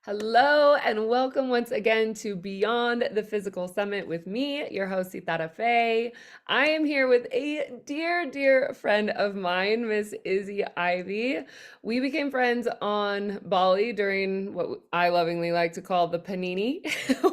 Hello and welcome once again to Beyond the Physical Summit with me, your host Sitara. I am here with a dear friend of mine, Miss Izzy Ivy. We became friends on Bali during what I lovingly like to call the panini.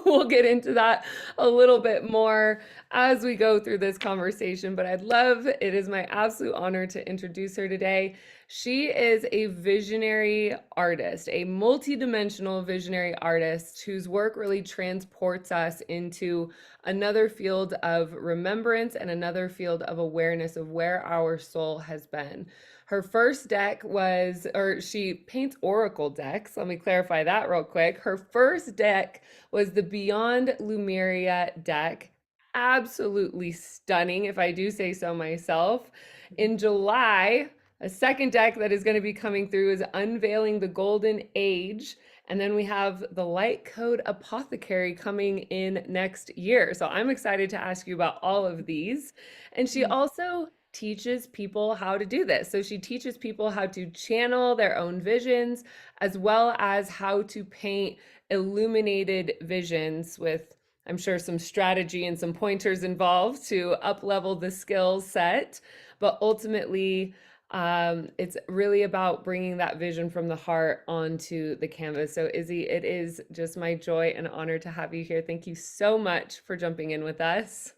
We'll get into that a little bit more as we go through this conversation, but it is my absolute honor to introduce her today. She is a visionary artist, a multidimensional visionary artist whose work really transports us into another field of remembrance and another field of awareness of where our soul has been. Her first deck was, or she paints oracle decks. Let me clarify that real quick. Her first deck was the Beyond Lumeria deck. Absolutely stunning, if I do say so myself. In July, a second deck that is going to be coming through is Unveiling the Golden Age. And then we have the Light Code Apothecary coming in next year. So I'm excited to ask you about all of these. And she also teaches people how to do this. So she teaches people how to channel their own visions, as well as how to paint illuminated visions with, I'm sure, some strategy and some pointers involved to up level the skill set. But ultimately, it's really about bringing that vision from the heart onto the canvas. So Izzy, it is just my joy and honor to have you here. Thank you so much for jumping in with us.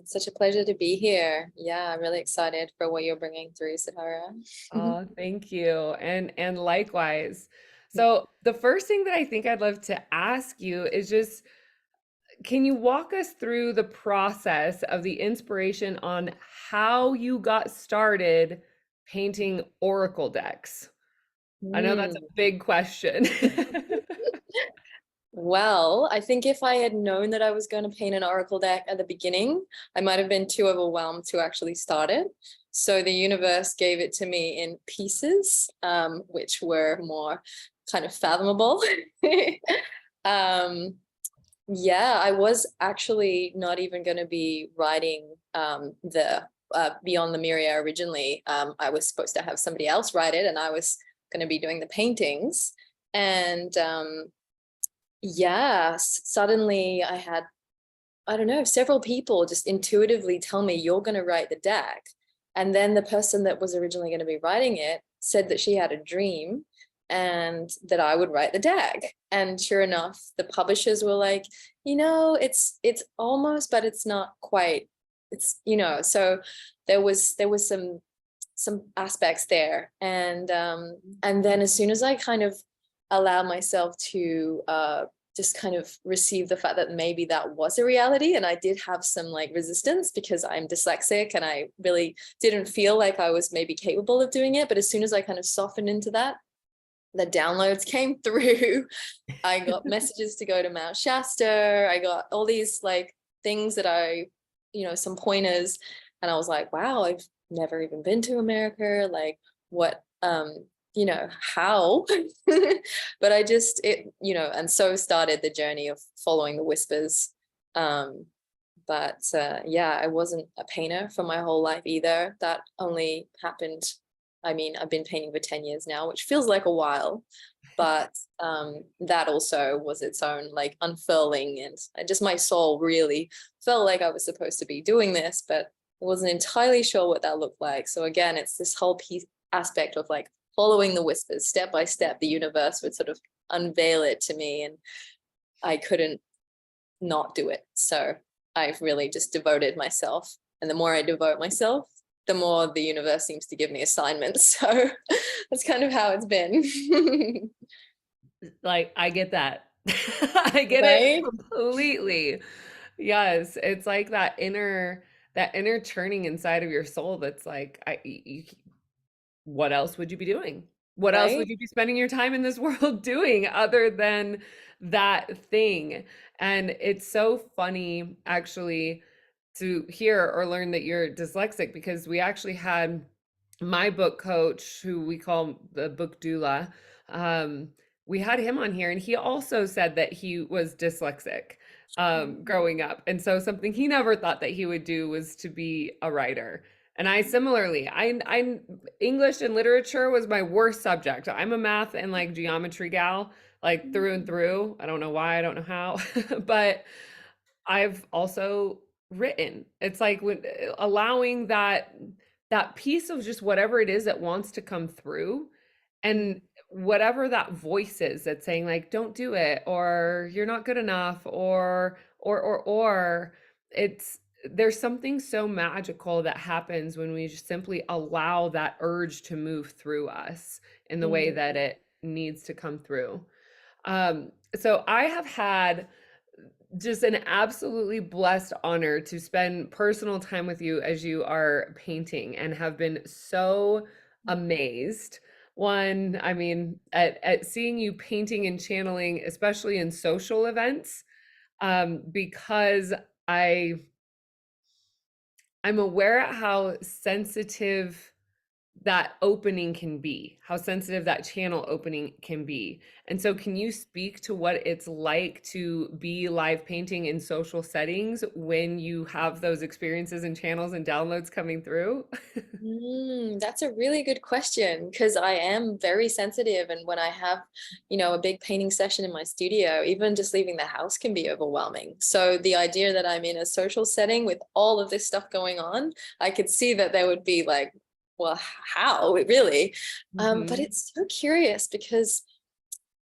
Such a pleasure to be here. Yeah, I'm really excited for what you're bringing through, Sitara. Oh, thank you. And likewise. So the first thing that I think I'd love to ask you is just, can you walk us through the process of the inspiration on how you got started painting oracle decks? I know that's a Mm. big question. Well, I think if I had known that I was going to paint an oracle deck at the beginning, I might have been too overwhelmed to actually start it. So the universe gave it to me in pieces, which were more kind of fathomable. um, yeah, I was actually not even going to be writing the Beyond the Myria originally. I was supposed to have somebody else write it, and I was going to be doing the paintings. And yeah, suddenly I had, I don't know, several people just intuitively tell me, you're going to write the deck. And then the person that was originally going to be writing it said that she had a dream and that I would write the deck. And sure enough, the publishers were like, it's almost, but it's not quite. So there was some aspects there. And then as soon as I kind of allowed myself to just kind of receive the fact that maybe that was a reality, and I did have some like resistance because I'm dyslexic and I really didn't feel like I was maybe capable of doing it. But as soon as I kind of softened into that, the downloads came through. I got messages to go to Mount Shasta. I got all these like things that some pointers, and I was like, wow, I've never even been to America. Like, what how? But and so started the journey of following the whispers. But I wasn't a painter for my whole life either. That only happened, I mean, I've been painting for 10 years now, which feels like a while, but that also was its own like unfurling, and just my soul really felt like I was supposed to be doing this, but I wasn't entirely sure what that looked like. So again, it's this whole piece aspect of like following the whispers step by step. The universe would sort of unveil it to me, and I couldn't not do it. So I've really just devoted myself, and the more I devote myself, the more the universe seems to give me assignments. So that's kind of how it's been. Like, I get that. I get it Right? completely. Yes, it's like that inner churning inside of your soul that's like, what else would you be doing? What else would Right? you be spending your time in this world doing other than that thing? And it's so funny actually to hear or learn that you're dyslexic, because we actually had my book coach, who we call the book doula. um, we had him on here and he also said that he was dyslexic growing up. And so something he never thought that he would do was to be a writer. And I similarly, I English and literature was my worst subject. I'm a math and like geometry gal. like through and Mm. through. I don't know why, I don't know how, but I've also written. It's like when allowing that piece of just whatever it is that wants to come through, and Mm. whatever that voice is that's saying like don't do it, or you're not good enough, or it's there's something so magical that happens when we just simply allow that urge to move through us in the way that Mhm. it needs to come through. So I have had just an absolutely blessed honor to spend personal time with you as you are painting, and have been so amazed. One, I mean, at seeing you painting and channeling, especially in social events, because I I'm aware at how sensitive that opening can be, how sensitive that channel opening can be. And so, can you speak to what it's like to be live painting in social settings when you have those experiences and channels and downloads coming through? That's a really good question because I am very sensitive. And when I have, a big painting session in my studio, even just leaving the house can be overwhelming. So the idea that I'm in a social setting with all of this stuff going on, I could see that there would be like, well, how really? But Mhm. it's so curious because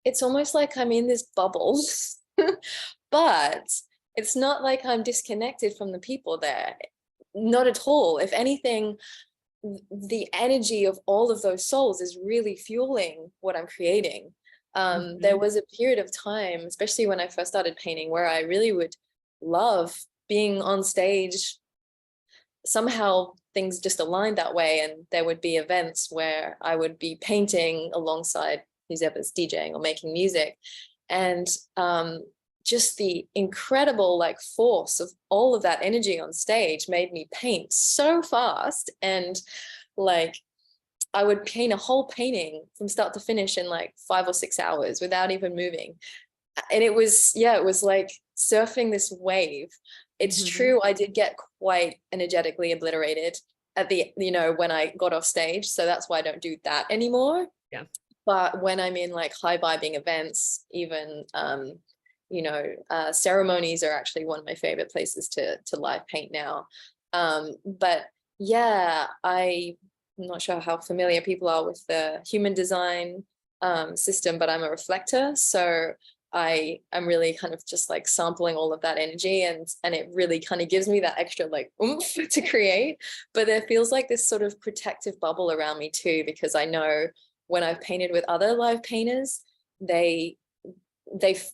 it's almost like I'm in this bubble, but it's not like I'm disconnected from the people there. Not at all. If anything, the energy of all of those souls is really fueling what I'm creating. There Mhm. was a period of time, especially when I first started painting, where I really would love being on stage. Somehow things just aligned that way, and there would be events where I would be painting alongside whoever's DJing or making music, and just the incredible like force of all of that energy on stage made me paint so fast. And like I would paint a whole painting from start to finish in like 5 or 6 hours without even moving. And it was, yeah, it was like surfing this wave. It's Mhm. true, I did get quite energetically obliterated at the, when I got off stage. So that's why I don't do that anymore. Yeah. But when I'm in like high vibing events, even ceremonies are actually one of my favorite places to live paint now. But yeah, I'm not sure how familiar people are with the human design system, but I'm a reflector, so I'm really kind of just like sampling all of that energy, and it really kind of gives me that extra like oomph to create. But there feels like this sort of protective bubble around me too, because I know when I've painted with other live painters, they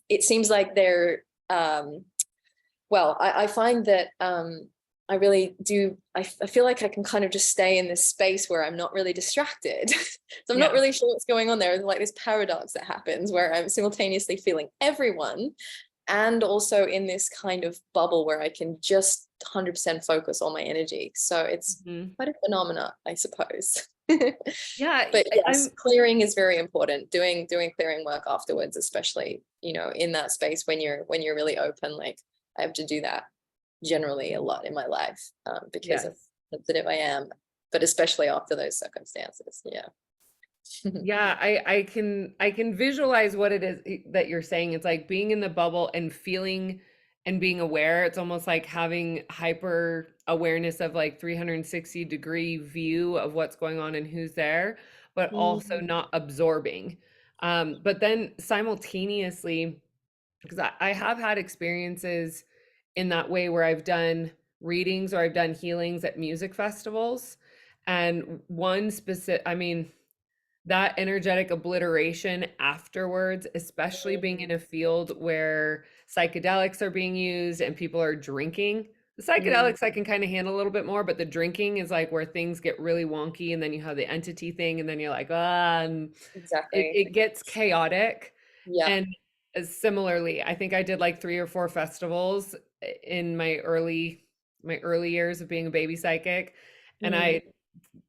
it seems like they're I find that I really do. I feel like I can kind of just stay in this space where I'm not really distracted. So I'm not Yeah. really sure what's going on there. There's like this paradox that happens where I'm simultaneously feeling everyone and also in this kind of bubble where I can just 100% focus all my energy. So it's Mhm. quite a phenomena, I suppose. Yeah, But yes, I'm clearing is very important. Doing clearing work afterwards, especially, in that space when you're really open. Like I have to do that generally a lot in my life, because of yes. how sensitive I am, but especially after those circumstances. Yeah. Yeah, I can visualize what it is that you're saying. It's like being in the bubble and feeling and being aware. It's almost like having hyper awareness of like 360-degree view of what's going on and who's there, but also Mm. not absorbing. But then simultaneously, because I have had experiences in that way where I've done readings or I've done healings at music festivals. And one specific, I mean, that energetic obliteration afterwards, especially being in a field where psychedelics are being used and people are drinking. The Mm. psychedelics I can kind of handle a little bit more, but the drinking is like where things get really wonky, and then you have the entity thing, and then you're like, ah, and Exactly. it gets chaotic. Yeah. And similarly, I think I did like 3 or 4 festivals in my early years of being a baby psychic, and Mm.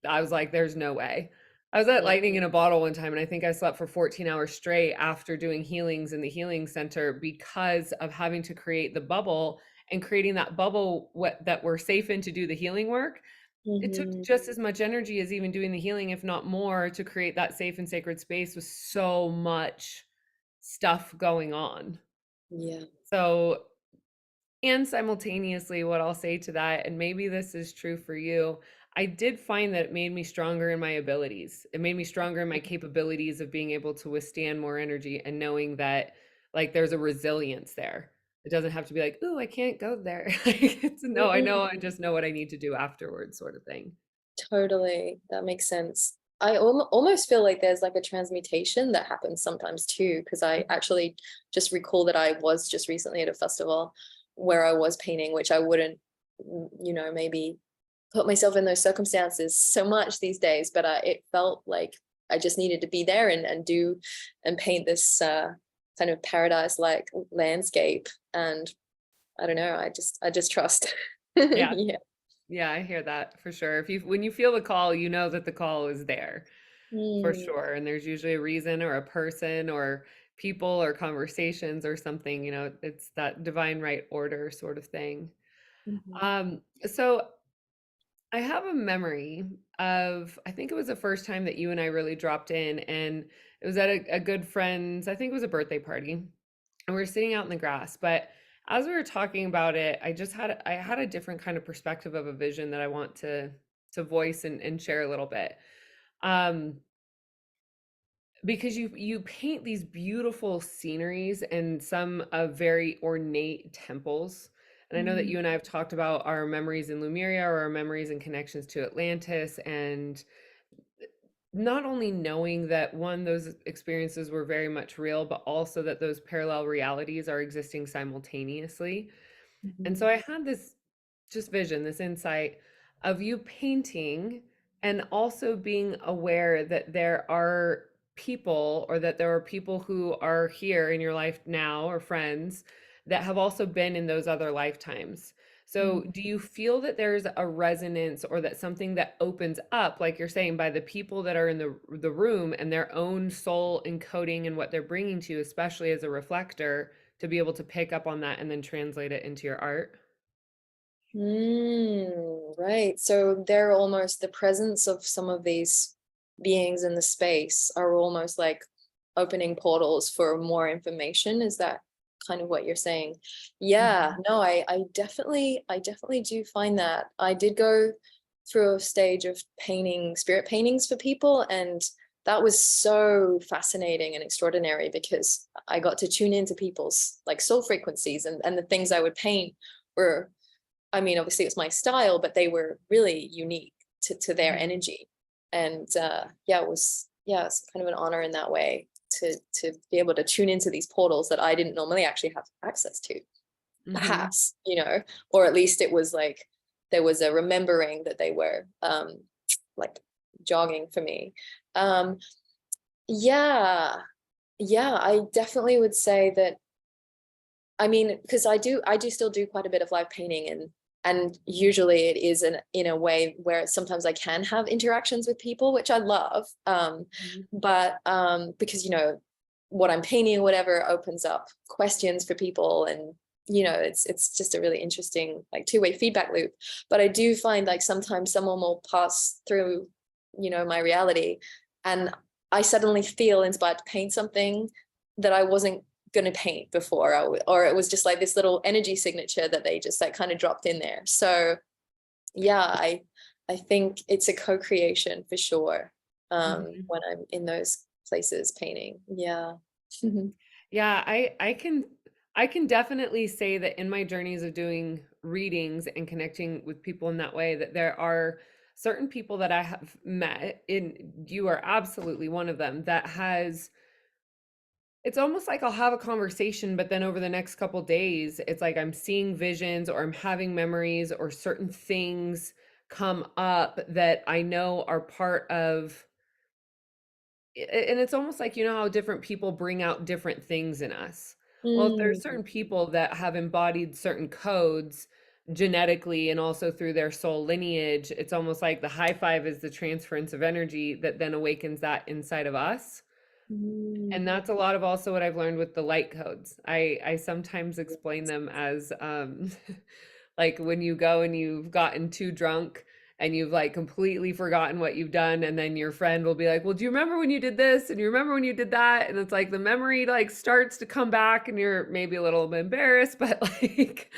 I was like, there's no way. I was at Yeah. Lightning in a Bottle one time, and I think I slept for 14 hours straight after doing healings in the healing center because of having to create the bubble, and creating that bubble that we're safe in to do the healing work. It took Mhm. just as much energy as even doing the healing, if not more, to create that safe and sacred space with so much stuff going on. Yeah. So, and simultaneously, what I'll say to that, and maybe this is true for you, I did find that it made me stronger in my abilities. It made me stronger in my capabilities of being able to withstand more energy and knowing that like there's a resilience there. It doesn't have to be like, "Ooh, I can't go there." Like, it's no, I know, I Mm, just know what I need to do afterwards sort of thing. totally. That makes sense. I almost feel like there's like a transmutation that happens sometimes too, because I actually just recall that I was just recently at a festival where I was painting, which I wouldn't, maybe put myself in those circumstances so much these days, but it felt like I just needed to be there and do and paint this kind of paradise-like landscape. And I don't know, I just trust. Yeah. Yeah. Yeah, I hear that for sure. If you when you feel the call, you know that the call is there for Mm, sure. And there's usually a reason or a person or people or conversations or something, it's that divine right order sort of thing. mhm, So I have a memory of, I think it was the first time that you and I really dropped in, and it was at a good friend's, I think it was a birthday party, and we were sitting out in the grass. But as we were talking about it, I had a different kind of perspective of a vision that I want to voice and share a little bit. Um, because you paint these beautiful sceneries and some of very ornate temples. And I know that mm, you and I have talked about our memories in Lemuria or our memories and connections to Atlantis, and not only knowing that one, those experiences were very much real, but also that those parallel realities are existing simultaneously. And so mhm, I had this just vision, this insight of you painting and also being aware that there are people, or that there are people who are here in your life now, or friends that have also been in those other lifetimes. So, mhm. do you feel that there's a resonance, or that something that opens up, like you're saying, by the people that are in the room and their own soul encoding and what they're bringing to you, especially as a reflector, to be able to pick up on that and then translate it into your art? Right. So they're almost the presence of some of these beings in the space are almost like opening portals for more information. Is that kind of what you're saying? Yeah, Mhm. no, I definitely do find that. I did go through a stage of painting spirit paintings for people, and that was so fascinating and extraordinary because I got to tune into people's like soul frequencies, and the things I would paint were, I mean, obviously it's my style, but they were really unique to their Mhm. energy. And yeah, it's kind of an honor in that way to be able to tune into these portals that I didn't normally actually have access to, Mhm. perhaps, or at least it was like there was a remembering that they were like jogging for me. Um, yeah, yeah, I definitely would say that. I mean, because I do still do quite a bit of live painting, and usually it is in a way where sometimes I can have interactions with people, which I love. Mhm. But because what I'm painting or whatever opens up questions for people, and it's just a really interesting like two-way feedback loop. But I do find like sometimes someone will pass through, my reality, and I suddenly feel inspired to paint something that I wasn't going to paint before, or it was just like this little energy signature that they just like kind of dropped in there. So yeah, I think it's a co-creation for sure, Mhm. when I'm in those places painting. Yeah. Mhm. Yeah, I can definitely say that in my journeys of doing readings and connecting with people in that way, that there are certain people that I have met, and you are absolutely one of them, that has, it's almost like I'll have a conversation, but then over the next couple days, it's like I'm seeing visions, or I'm having memories, or certain things come up that I know are part of, and it's almost like, how different people bring out different things in us. Well, if there's Mm, certain people that have embodied certain codes genetically and also through their soul lineage, it's almost like the high five is the transference of energy that then awakens that inside of us. And mm, that's a lot of also what I've learned with the light codes. I sometimes explain them as like when you go and you've gotten too drunk and you've like completely forgotten what you've done, and then your friend will be like, well, do you remember when you did this, and you remember when you did that, and it's like the memory like starts to come back, and you're maybe a little bit embarrassed, but like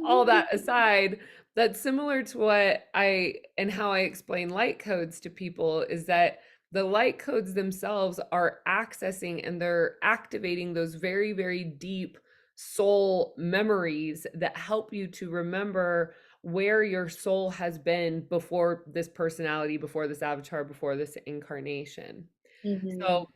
all that aside, that's similar to what I and how I explain light codes to people, is that the light codes themselves are accessing and they're activating those very, very deep soul memories that help you to remember where your soul has been before this personality, before this avatar, before this incarnation. Mhm. So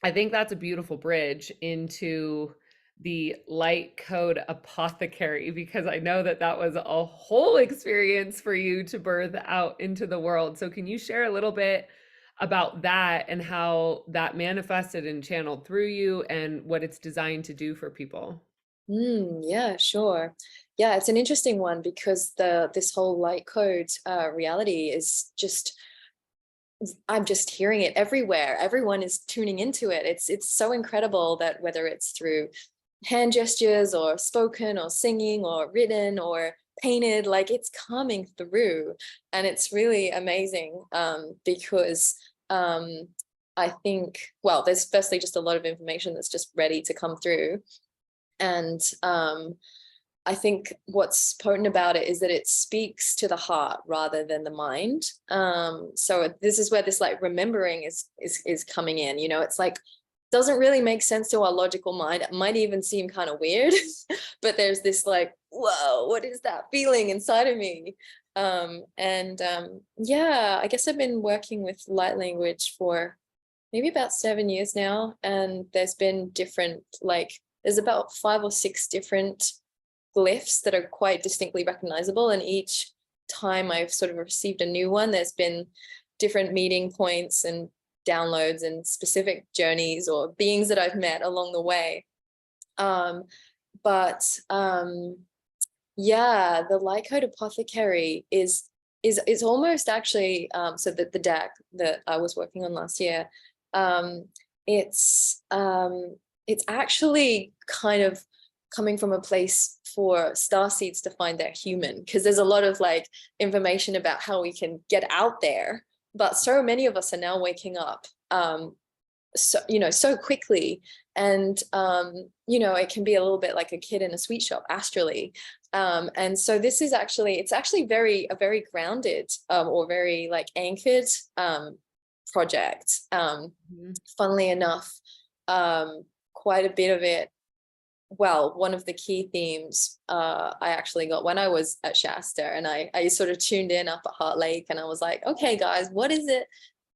I think that's a beautiful bridge into the light code apothecary, because I know that that was a whole experience for you to birth out into the world. So can you share a little bit about that and how that manifested and channeled through you and what it's designed to do for people? Yeah, sure. Yeah, it's an interesting one because this whole light code reality is just, I'm just hearing it everywhere. Everyone is tuning into it. It's so incredible that whether it's through hand gestures or spoken or singing or written or painted, like it's coming through, and it's really amazing because um, I think, well, there's firstly just a lot of information that's just ready to come through, and I think what's potent about it is that it speaks to the heart rather than the mind. So this is where this like remembering is coming in. You know, it's like doesn't really make sense to our logical mind. It might even seem kind of weird, but there's this like, whoa, what is that feeling inside of me? Yeah, I guess I've been working with light language for maybe about 7 years now, and there's been different like there's about 5 or 6 different glyphs that are quite distinctly recognizable, and each time I've sort of received a new one, there's been different meeting points and downloads and specific journeys or beings that I've met along the way. um, but yeah, the light code apothecary is almost actually so that the deck that I was working on last year, um, it's um, it's actually kind of coming from a place for star seeds to find their human, because there's a lot of like information about how we can get out there, but so many of us are now waking up so so quickly, and it can be a little bit like a kid in a sweet shop astrally. And so this is actually, it's actually a very grounded or very like anchored project. Mhm. Funnily enough, quite a bit of it, well, one of the key themes I actually got when I was at Shasta, and I sort of tuned in up at Heart Lake, and I was like, okay, guys, what is it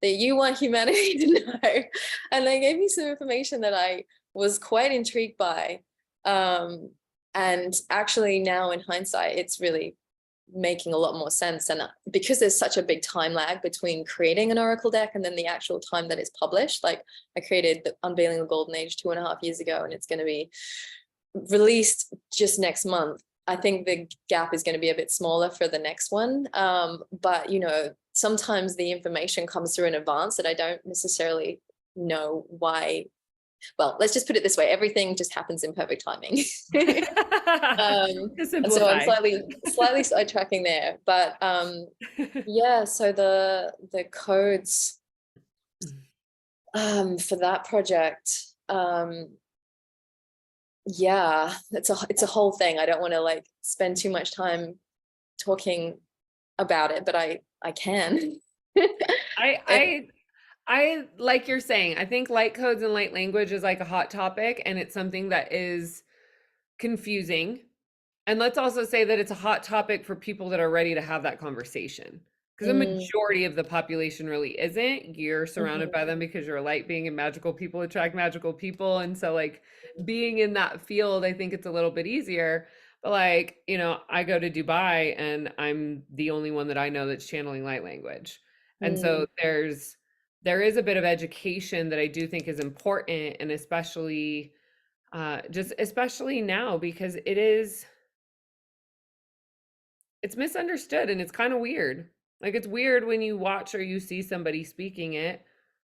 that you want humanity to know? And they gave me some information that I was quite intrigued by. And actually, now in hindsight, it's really making a lot more sense. And because there's such a big time lag between creating an Oracle deck and then the actual time that it's published, like I created the Unveiling the Golden Age 2.5 years ago, and it's going to be released just next month. I think the gap is going to be a bit smaller for the next one. But sometimes the information comes through in advance that I don't necessarily know why. Well, let's just put it this way: everything just happens in perfect timing. To And so I'm simplify. slightly sidetracking there, but yeah. So the codes for that project, yeah, it's a whole thing. I don't want to like spend too much time talking about it, but I can. I It, I I like you're saying, I think light codes and light language is like a hot topic, and it's something that is confusing. And let's also say that it's a hot topic for people that are ready to have that conversation. Because the mm, majority of the population really isn't. You're surrounded by mhm, them because you're a light being, and magical people attract magical people. And so, like, being in that field, I think it's a little bit easier. But, like, I go to Dubai and I'm the only one that I know that's channeling light language. And mm, so, there is a bit of education that I do think is important. And especially, just especially now, because it's misunderstood and it's kind of weird. Like it's weird when you watch or you see somebody speaking it.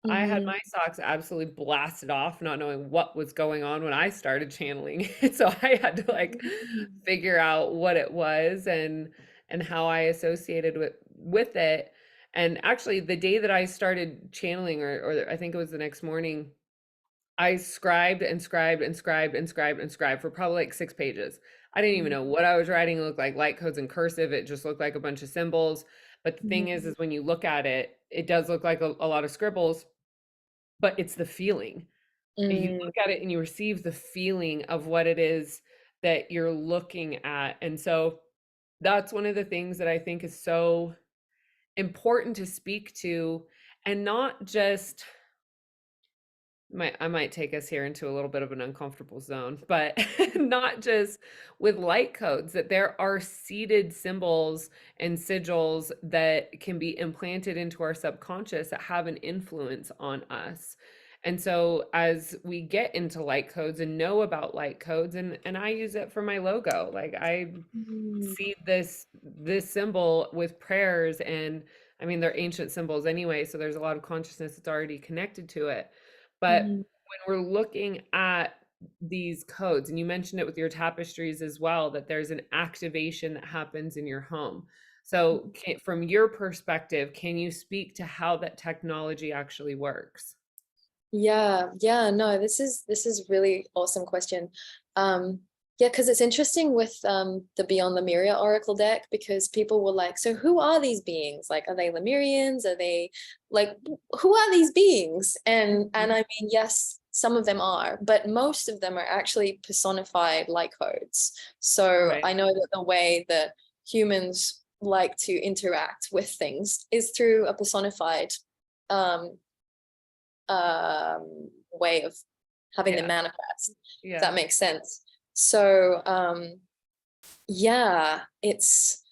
I had mhm, my socks absolutely blasted off, not knowing what was going on when I started channeling it. So I had to like mm, figure out what it was and how I associated with with it. And actually, the day that I started channeling, or I think it was the next morning, I scribed and scribed and scribed and scribed and scribed for probably like 6 pages. I didn't even know what I was writing. It looked like light codes in cursive. It just looked like a bunch of symbols. But the thing Mhm. is when you look at it, it does look like a lot of scribbles, but it's the feeling. You Mm. look at it and you receive the feeling of what it is that you're looking at. And so that's one of the things that I think is so important to speak to, and not just I might take us here into a little bit of an uncomfortable zone, but not just with light codes, that there are seeded symbols and sigils that can be implanted into our subconscious that have an influence on us. And so as we get into light codes and know about light codes, and I use it for my logo, like I Mm. see this symbol with prayers, and I mean they're ancient symbols anyway, so there's a lot of consciousness that's already connected to it. But Mhm. when we're looking at these codes, and you mentioned it with your tapestries as well, that there's an activation that happens in your home. So from your perspective, can you speak to how that technology actually works? Yeah, no, this is really awesome question. Um, yeah, because it's interesting with the Beyond Lemuria Oracle deck, because people were like, so who are these beings? Like, are they Lemurians? Are they like who are these beings? And Mhm. I mean, yes, some of them are, but most of them are actually personified light codes. So Right. I know that the way that humans like to interact with things is through a personified um way of having them Yeah. manifest, if Yeah. that makes sense. So yeah, it's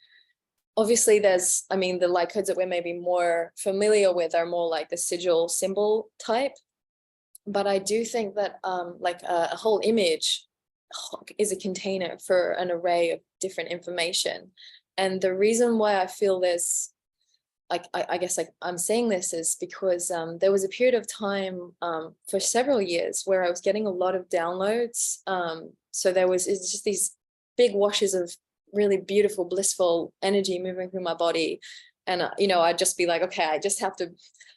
obviously there's, I mean, the light codes that we're maybe more familiar with are more like the sigil symbol type, but I do think that like a whole image is a container for an array of different information. And the reason why I feel this, like I guess like I'm saying this is because there was a period of time for several years where I was getting a lot of downloads. So it's just these big washes of really beautiful, blissful energy moving through my body, and I'd just be like, okay, I just have to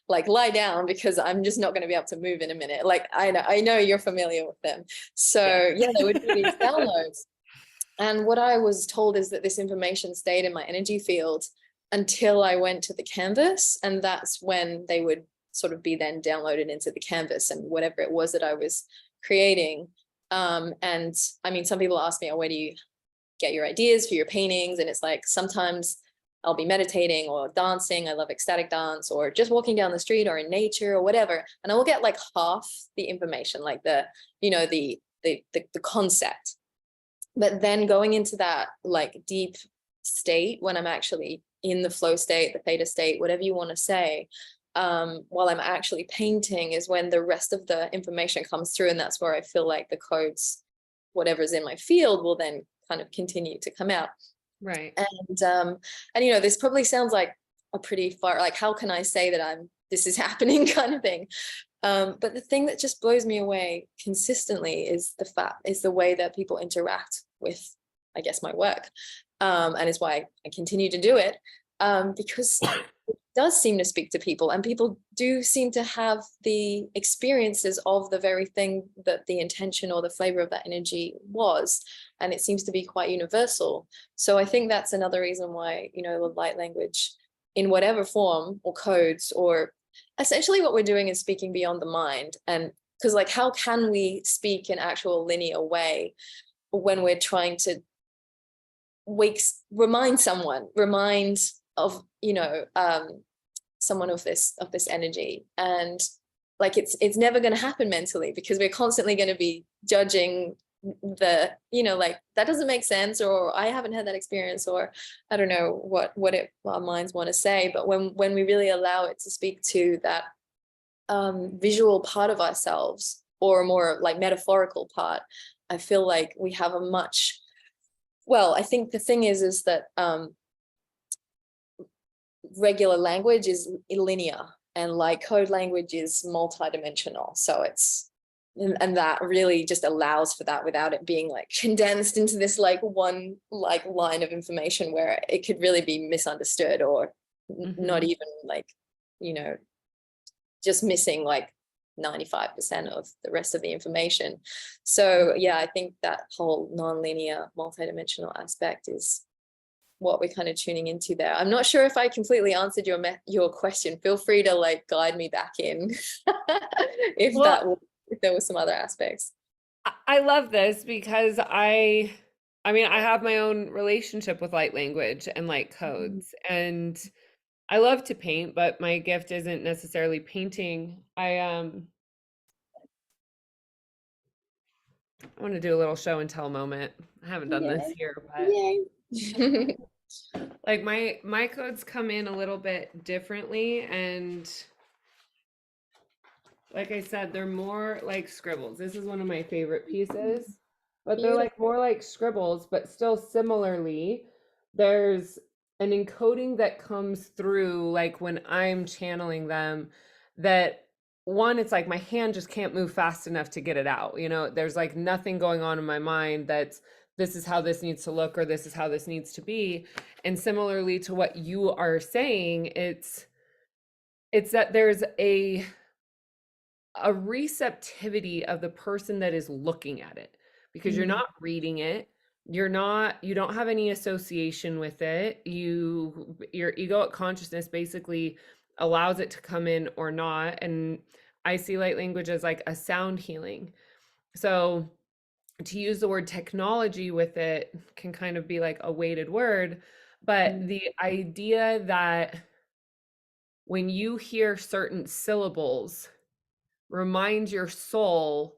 like lie down because I'm just not going to be able to move in a minute. Like I know you're familiar with them. Yeah. So yeah, there would be these downloads. And what I was told is that this information stayed in my energy field until I went to the canvas. And that's when they would sort of be then downloaded into the canvas and whatever it was that I was creating. And I mean, some people ask me, oh, where do you get your ideas for your paintings? And it's like, sometimes I'll be meditating or dancing. I love ecstatic dance, or just walking down the street or in nature or whatever. And I will get like half the information, like the concept. But then going into that like deep state when I'm actually in the flow state, the theta state, whatever you want to say, while I'm actually painting, is when the rest of the information comes through. And that's where I feel like the codes, whatever's in my field, will then kind of continue to come out. Right. And this probably sounds like a pretty far, like, how can I say that this is happening kind of thing. But the thing that just blows me away consistently is the way that people interact with, I guess, my work. And is why I continue to do it, because it does seem to speak to people, and people do seem to have the experiences of the very thing that the intention or the flavor of that energy was. And it seems to be quite universal. So I think that's another reason why, the light language in whatever form or codes, or essentially what we're doing is speaking beyond the mind. And because like, how can we speak in actual linear way when we're trying to remind of someone of this energy? And like, it's never going to happen mentally, because we're constantly going to be judging like, that doesn't make sense, or I haven't had that experience, or I don't know what our minds want to say. But when we really allow it to speak to that visual part of ourselves, or a more like metaphorical part, I feel like we have a much, well, I think the thing is that regular language is linear, and like code language is multidimensional. So and that really just allows for that without it being like condensed into this like one like line of information where it could really be misunderstood, or not Hmm. even like, you know, just missing like 95% of the rest of the information. So yeah, I think that whole non-linear multidimensional aspect is what we're kind of tuning into there. I'm not sure if I completely answered your question. Feel free to like guide me back in if Well, if there were some other aspects. I love this because I mean, I have my own relationship with light language and light Mhm. codes, and I love to paint, but my gift isn't necessarily painting. I want to do a little show and tell moment. I haven't done this Yay. here, but Yay. like my codes come in a little bit differently, and like I said, they're more like scribbles. This is one of my favorite pieces, but they're like Beautiful. more like scribbles, but still similarly, there's an encoding that comes through like when I'm channeling them that one, it's like my hand just can't move fast enough to get it out. You know, there's like nothing going on in my mind that's this is how this needs to look or this is how this needs to be. And similarly to what you are saying, it's that there's a receptivity of the person that is looking at it because you're Mm, not reading it, you don't have any association with it, your egoic consciousness basically allows it to come in or not. And I see light language as like a sound healing. So to use the word technology with it can kind of be like a weighted word, but mm, the idea that when you hear certain syllables, remind your soul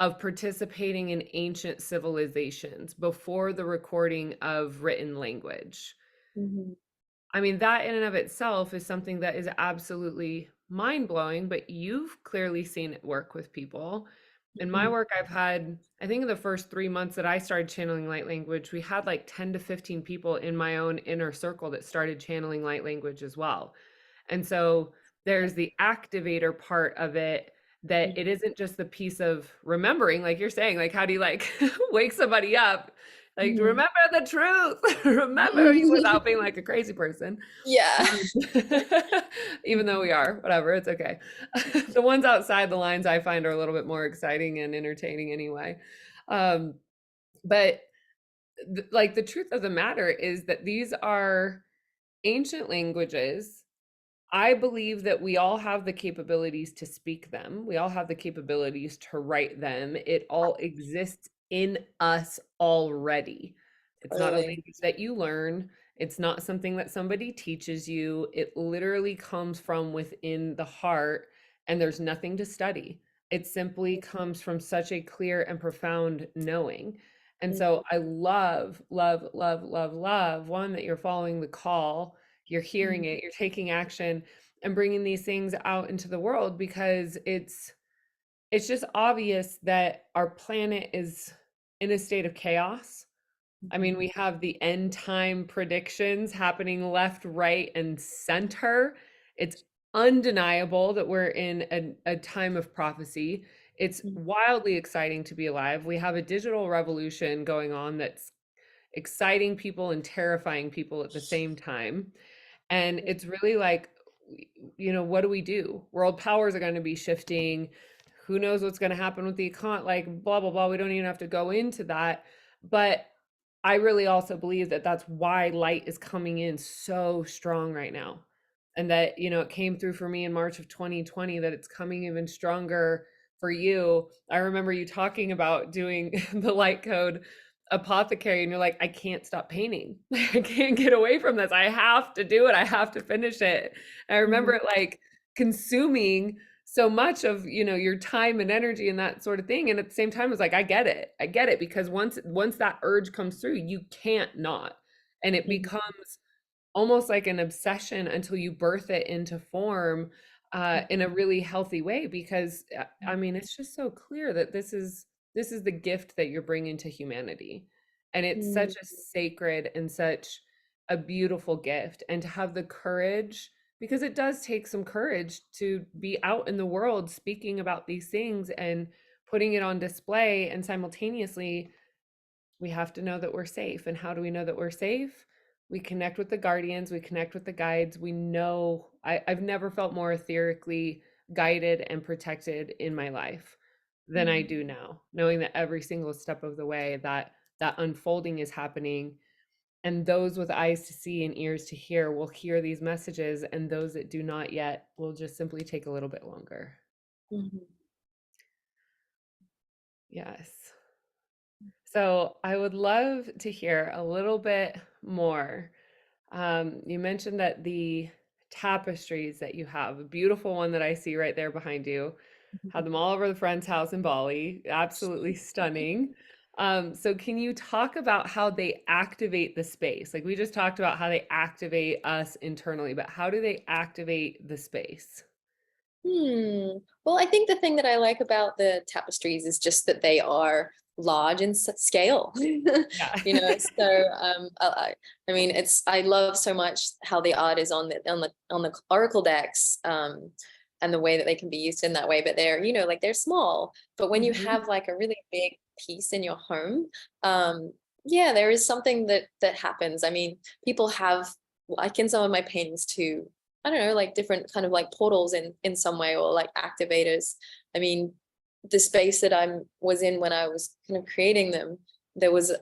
of participating in ancient civilizations before the recording of written language. mhm, I mean, that in and of itself is something that is absolutely mind blowing, but you've clearly seen it work with people. In my mhm, work, I've had, I think in the first 3 months that I started channeling light language, we had like 10 to 15 people in my own inner circle that started channeling light language as well. And so there's the activator part of it that mhm, it isn't just the piece of remembering, like you're saying, like how do you like wake somebody up? Like mhm. remember the truth, remember without being like a crazy person. Yeah. Um, even though we are, whatever, it's okay. The ones outside the lines I find are a little bit more exciting and entertaining anyway. Um, but like the truth of the matter is that these are ancient languages. I believe that we all have the capabilities to speak them. We all have the capabilities to write them. It all exists in us already. It's not a Totally. language that you learn. It's not something that somebody teaches you. It literally comes from within the heart, and there's nothing to study. It simply comes from such a clear and profound knowing. And Mm, so I love, love, love, love, love one that you're following the call, you're hearing mm, it, you're taking action and bringing these things out into the world because it's just obvious that our planet is in a state of chaos. I mhm, mean, we have the end time predictions happening left, right, and center. It's undeniable that we're in a time of prophecy. It's mm, wildly exciting to be alive. We have a digital revolution going on that's exciting people and terrifying people at the same time. And it's really like, you know, what do we do? World powers are going to be shifting. Who knows what's going to happen with the like blah, blah, blah. We don't even have to go into that. But I really also believe that that's why light is coming in so strong right now. And that, you know, it came through for me in March of 2020, that it's coming even stronger for you. I remember you talking about doing the light code apothecary, and you're like, I can't stop painting. I can't get away from this. I have to do it. I have to finish it. I remember mhm, it like consuming so much of, you know, your time and energy and that sort of thing. And at the same time, it was like, I get it. I get it, because once that urge comes through, you can't not. And it mhm, becomes almost like an obsession until you birth it into form in a really healthy way. Because I mean, it's just so clear that this is the gift that you're bringing to humanity, and it's mhm, such a sacred and such a beautiful gift. And to have the courage, because it does take some courage to be out in the world speaking about these things and putting it on display, and simultaneously we have to know that we're safe. And how do we know that we're safe? we connect with the guardians, we connect with the guides. We know I've never felt more etherically guided and protected in my life than I do now, knowing that every single step of the way that unfolding is happening. And those with eyes to see and ears to hear will hear these messages, and those that do not yet will just simply take a little bit longer. Mhm. Yes. So I would love to hear a little bit more. You mentioned that the tapestries that you have, a beautiful one that I see right there behind you, had them all over the friend's house in Bali. Absolutely stunning. So can you talk about how they activate the space? Like we just talked about how they activate us internally, but how do they activate the space? Well, I think the thing that I like about the tapestries is just that they are large in scale. Yeah. I mean, I love so much how the art is on the oracle decks, and the way that they can be used in that way. But they're, like they're small. But when you Hmm. have like a really big piece in your home, yeah, there is something that happens. I mean, people have like in some of my paintings too. I don't know, like different kind of like portals in some way, or like activators. I mean, the space that I was in when I was kind of creating them, there was,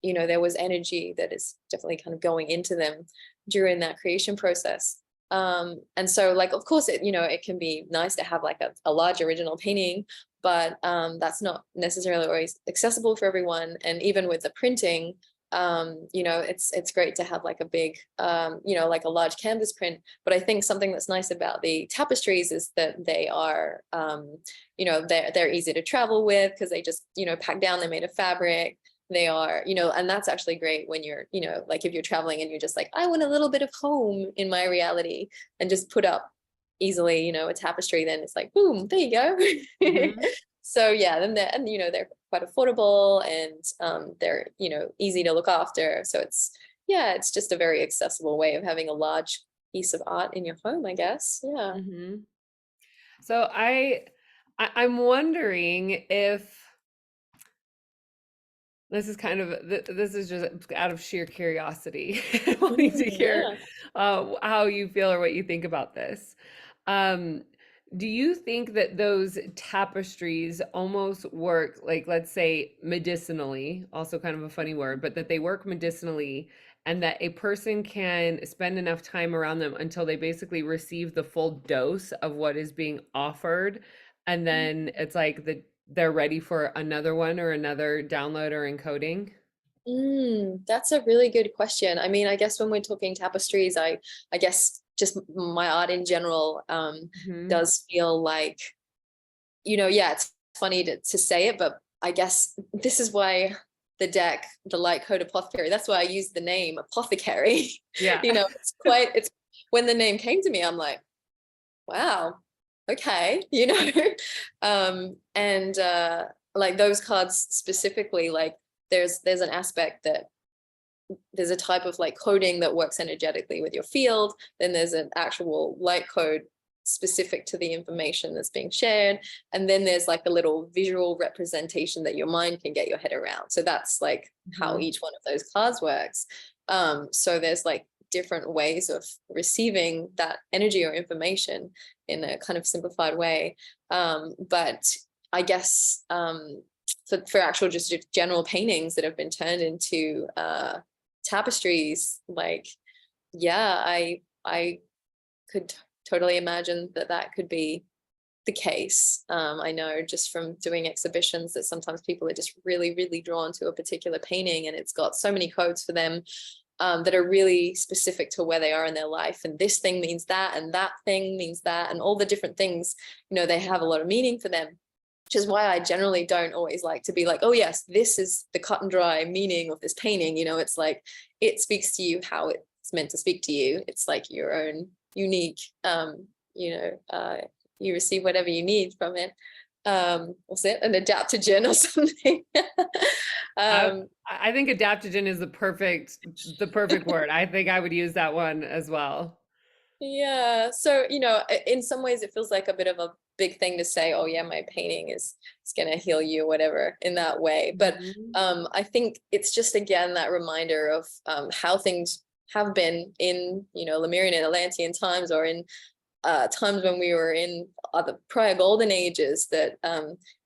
there was energy that is definitely kind of going into them during that creation process. And so like, of course it can be nice to have like a large original painting, but that's not necessarily always accessible for everyone. And even with the printing, it's great to have like a big, like a large canvas print. But I think something that's nice about the tapestries is that they are, they're easy to travel with because they just, pack down. They're made of fabric. They are, and that's actually great when you're, like if you're traveling and you're just like, I want a little bit of home in my reality, and just put up easily, a tapestry, then it's like, boom, there you go. Hmm. So yeah, then they're quite affordable, and they're, easy to look after. So it's just a very accessible way of having a large piece of art in your home, I guess. Yeah. Hmm. So I'm wondering if this is kind of this is just out of sheer curiosity, wanting to hear Yeah. how you feel or what you think about this. Um, do you think that those tapestries almost work, like let's say medicinally, also kind of a funny word, but that they work medicinally, and that a person can spend enough time around them until they basically receive the full dose of what is being offered, and then it's like they're ready for another one or another download or encoding? That's a really good question. I mean, I guess when we're talking tapestries, I guess just my art in general, Hmm. does feel like, yeah, it's funny to say it, but I guess this is why the deck, the light code apothecary, that's why I use the name apothecary. Yeah. It's when the name came to me, I'm like, wow, okay, and like those cards specifically, like there's an aspect that there's a type of like coding that works energetically with your field. Then there's an actual light code specific to the information that's being shared. And then there's like a little visual representation that your mind can get your head around. So that's like how Hmm. each one of those cards works. So there's like different ways of receiving that energy or information in a kind of simplified way. But I guess for actual just general paintings that have been turned into tapestries, like, yeah, I could totally imagine that could be the case. I know just from doing exhibitions that sometimes people are just really, really drawn to a particular painting, and it's got so many codes for them, that are really specific to where they are in their life. And this thing means that, and that thing means that, and all the different things, they have a lot of meaning for them, which is why I generally don't always like to be like, oh yes, this is the cut and dry meaning of this painting. It's like it speaks to you how it's meant to speak to you. It's like your own unique, you receive whatever you need from it. What's it, an adaptogen or something? I um, I think adaptogen is the perfect word. I think I would use that one as well. Yeah. So, in some ways it feels like a bit of a big thing to say, oh yeah, my painting is gonna heal you, whatever, in that way. But Mhm. I think it's just again that reminder of how things have been in, Lemurian and Atlantean times, or in times when we were in other prior golden ages, that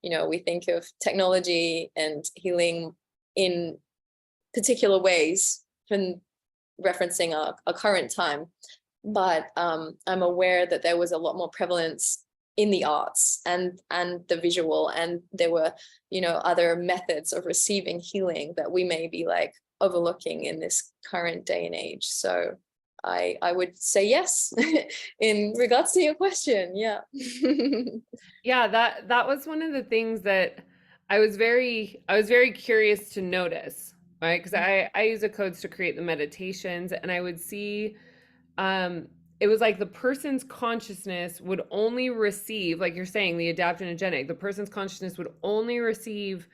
we think of technology and healing in particular ways from referencing our current time. But I'm aware that there was a lot more prevalence in the arts and the visual, and there were other methods of receiving healing that we may be like overlooking in this current day and age. So I would say yes in regards to your question. Yeah. Yeah, that was one of the things that I was very curious to notice, right? Because I use the codes to create the meditations, and I would see um it was like the person's consciousness would only receive, like you're saying, the adaptogenic, the person's consciousness would only receive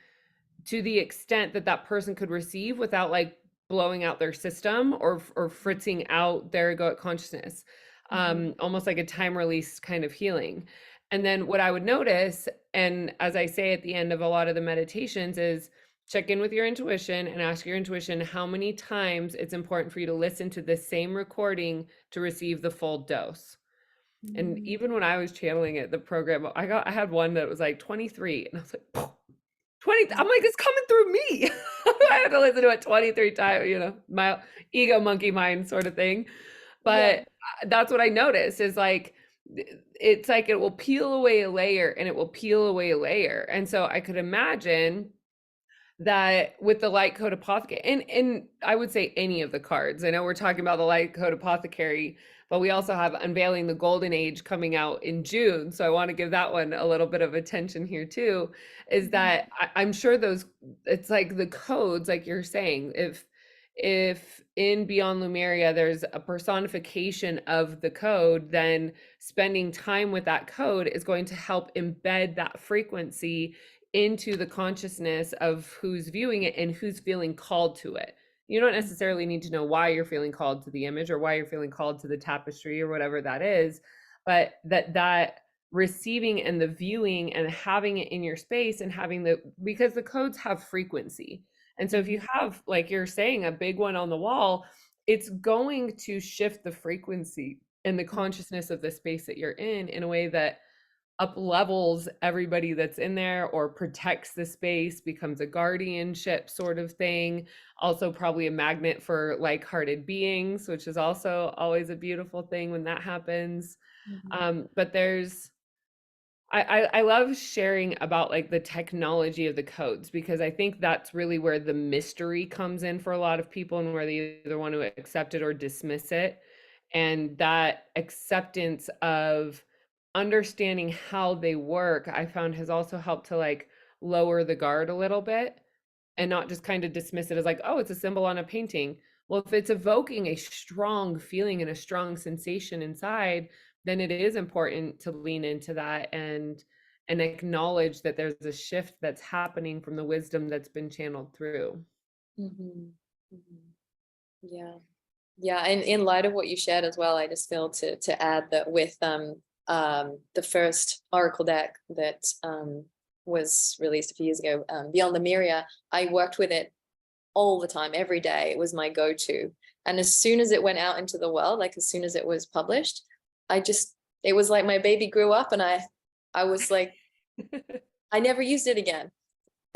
to the extent that that person could receive without like blowing out their system or fritzing out their egoic consciousness, almost like a time release kind of healing. And then what I would notice, and as I say at the end of a lot of the meditations, is check in with your intuition and ask your intuition how many times it's important for you to listen to the same recording to receive the full dose. And even when I was channeling it, the program, I had one that was like 23, and I was like, 20, I'm like, it's coming through me. I had to listen to it 23 times, my ego monkey mind sort of thing. Yeah. But that's what I noticed is like, it's like it will peel away a layer and it will peel away a layer. And so I could imagine that with the light code apothecary, and I would say any of the cards. I know we're talking about the light code apothecary, but we also have Unveiling the Golden Age coming out in June. So I want to give that one a little bit of attention here too, is that I'm sure those, it's like the codes, like you're saying, if in Beyond Lumeria there's a personification of the code, then spending time with that code is going to help embed that frequency into the consciousness of who's viewing it and who's feeling called to it. You don't necessarily need to know why you're feeling called to the image or why you're feeling called to the tapestry or whatever that is, but that receiving and the viewing and having it in your space and having because the codes have frequency. And so if you have, like you're saying, a big one on the wall, it's going to shift the frequency and the consciousness of the space that you're in a way that up levels everybody that's in there or protects the space, becomes a guardianship sort of thing. Also, probably a magnet for like-hearted beings, which is also always a beautiful thing when that happens. But I love sharing about like the technology of the codes, because I think that's really where the mystery comes in for a lot of people, and where they either want to accept it or dismiss it. And that acceptance of understanding how they work, I found, has also helped to like lower the guard a little bit and not just kind of dismiss it as like, oh, it's a symbol on a painting. Well, if it's evoking a strong feeling and a strong sensation inside, then it is important to lean into that and acknowledge that there's a shift that's happening from the wisdom that's been channeled through. Yeah. Yeah, and in light of what you shared as well, I just feel to add that with the first Oracle deck that was released a few years ago, Beyond Lemuria, I worked with it all the time, every day. It was my go-to. And as soon as it went out into the world, like as soon as it was published, it was like my baby grew up, and I was like, I never used it again.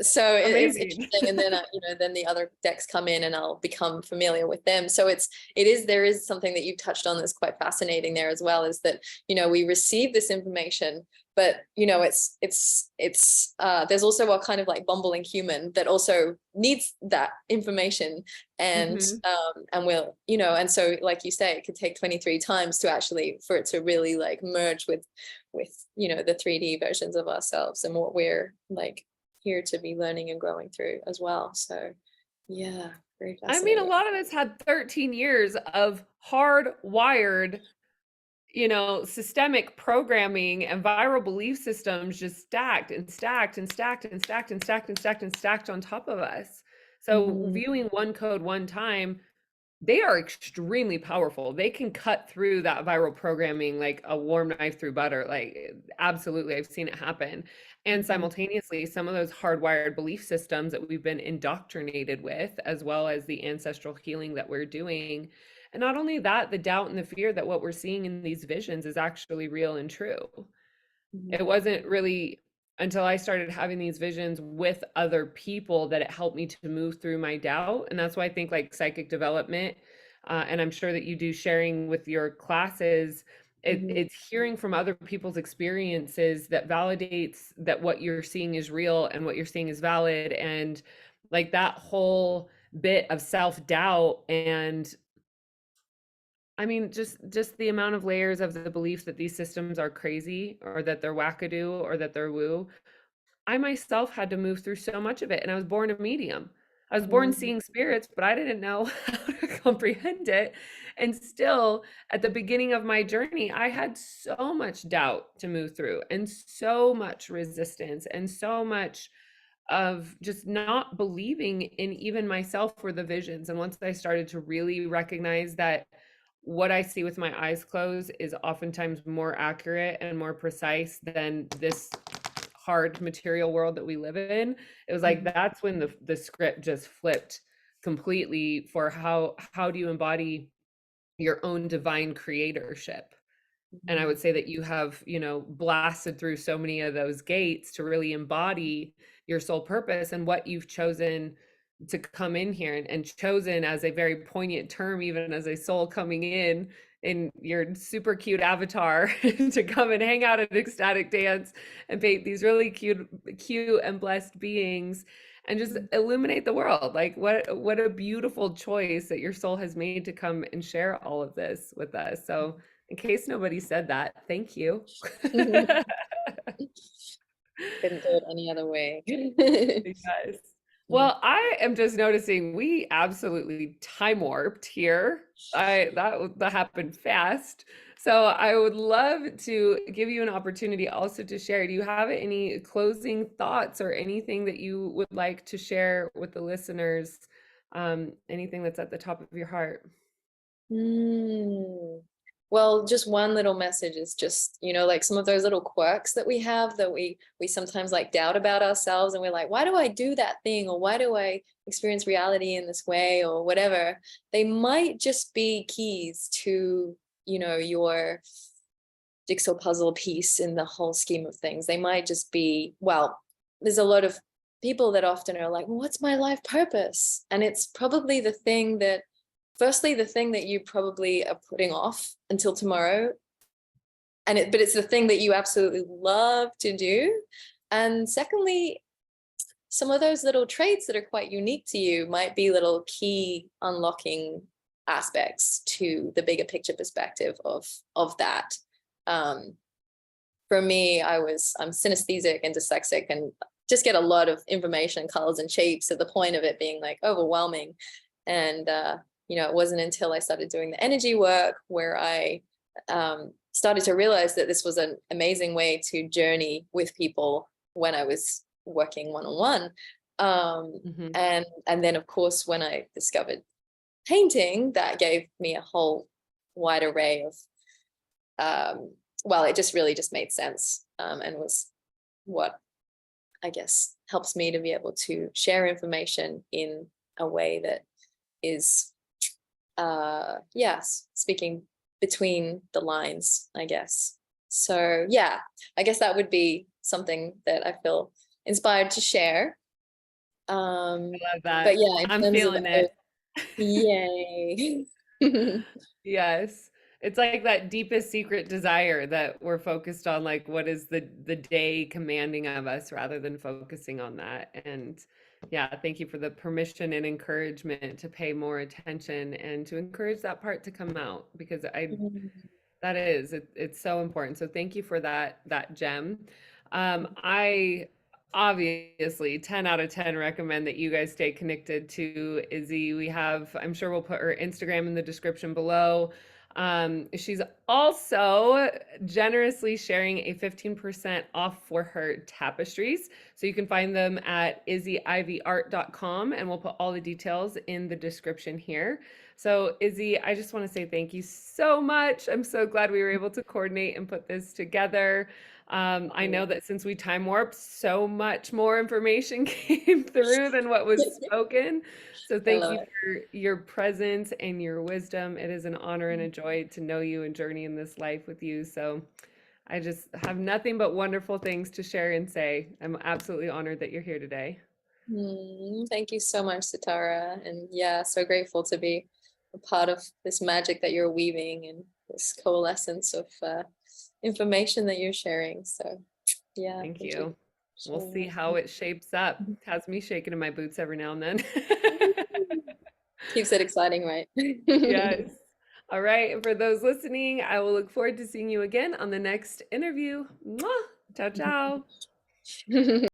So it's Amazing. interesting. And then then the other decks come in and I'll become familiar with them. So there is something that you've touched on that's quite fascinating there as well, is that we receive this information, but there's also a kind of like bumbling human that also needs that information. And we'll and so, like you say, it could take 23 times to actually, for it to really like merge with the 3D versions of ourselves and what we're like here to be learning and growing through as well. So yeah, very I mean, a fascinating. lot of us had 13 years of hardwired, systemic programming and viral belief systems just stacked and stacked and stacked and stacked and stacked and stacked and stacked on top of us. So viewing one code one time, they are extremely powerful. They can cut through that viral programming like a warm knife through butter. Like, absolutely, I've seen it happen. And simultaneously, some of those hardwired belief systems that we've been indoctrinated with, as well as the ancestral healing that we're doing, And not only that, the doubt and the fear that what we're seeing in these visions is actually real and true. It Mhm. wasn't really until I started having these visions with other people that it helped me to move through my doubt. And that's why I think like psychic development, and I'm sure that you do sharing with your classes, Mhm. it's hearing from other people's experiences that validates that what you're seeing is real and what you're seeing is valid. And like that whole bit of self-doubt and I mean, just the amount of layers of the belief that these systems are crazy or that they're wackadoo or that they're woo. I myself had to move through so much of it, and I was born a medium. I was born Mhm. seeing spirits, but I didn't know how to comprehend it. And still, at the beginning of my journey, I had so much doubt to move through and so much resistance and so much of just not believing in even myself or the visions. And once I started to really recognize that what I see with my eyes closed is oftentimes more accurate and more precise than this hard material world that we live in, it was like Mhm. that's when the script just flipped completely for how do you embody your own divine creatorship. And I Mhm. would say that you have, blasted through so many of those gates to really embody your soul purpose and what you've chosen to come in here and chosen as a very poignant term, even as a soul coming in your super cute avatar to come and hang out at ecstatic dance and paint these really cute and blessed beings and just illuminate the world. Like what a beautiful choice that your soul has made to come and share all of this with us. So in case nobody said that, thank you. Mhm. Couldn't do it any other way. Yes. Mhm. Well, I am just noticing we absolutely time warped here. I that happened fast. So I would love to give you an opportunity also to share. Do you have any closing thoughts or anything that you would like to share with the listeners? Anything that's at the top of your heart? Mm. Well, just one little message is just, like some of those little quirks that we have that we sometimes like doubt about ourselves and we're like, why do I do that thing? Or why do I experience reality in this way or whatever? They might just be keys to, your jigsaw puzzle piece in the whole scheme of things. They might just be, well, there's a lot of people that often are like, well, what's my life purpose? And it's probably the thing that, firstly, the thing that you probably are putting off until tomorrow. But it's the thing that you absolutely love to do. And secondly, some of those little traits that are quite unique to you might be little key unlocking aspects to the bigger picture perspective of that. Um, for me, I'm synesthetic and dyslexic and just get a lot of information, colors and shapes to the point of it being like overwhelming. And it wasn't until I started doing the energy work where I started to realize that this was an amazing way to journey with people when I was working one-on-one. Mhm. And then of course when I discovered painting, that gave me a whole wide array of well, it just really just made sense, and was what I guess helps me to be able to share information in a way that is, yes, speaking between the lines, I guess. So yeah, I guess that would be something that I feel inspired to share. Love But that. yeah, in I'm terms of feeling it. yay. Yes. It's like that deepest secret desire that we're focused on, like what is the day commanding of us rather than focusing on that. And yeah, thank you for the permission and encouragement to pay more attention and to encourage that part to come out because that is it's so important. So thank you for that gem. I obviously 10 out of 10 recommend that you guys stay connected to Izzy. I'm sure we'll put her Instagram in the description below. She's also generously sharing a 15% off for her tapestries. So you can find them at izzyivyart.com and we'll put all the details in the description here. So, Izzy, I just want to say thank you so much. I'm so glad we were able to coordinate and put this together. I know that since we time warped, so much more information came through than what was spoken. So, I thank love you it. for your presence and your wisdom. It is an honor and a joy to know you and journey in this life with you. So, I just have nothing but wonderful things to share and say. I'm absolutely honored that you're here today. Thank you so much, Sitara. And yeah, so grateful to be a part of this magic that you're weaving and this coalescence of information that you're sharing. So yeah, Thank thank you you. for We'll showing see up. how it shapes up. Has me shaking in my boots every now and then. Keeps it exciting, right? Yes. All right. And for those listening, I will look forward to seeing you again on the next interview. Mwah! Ciao, ciao.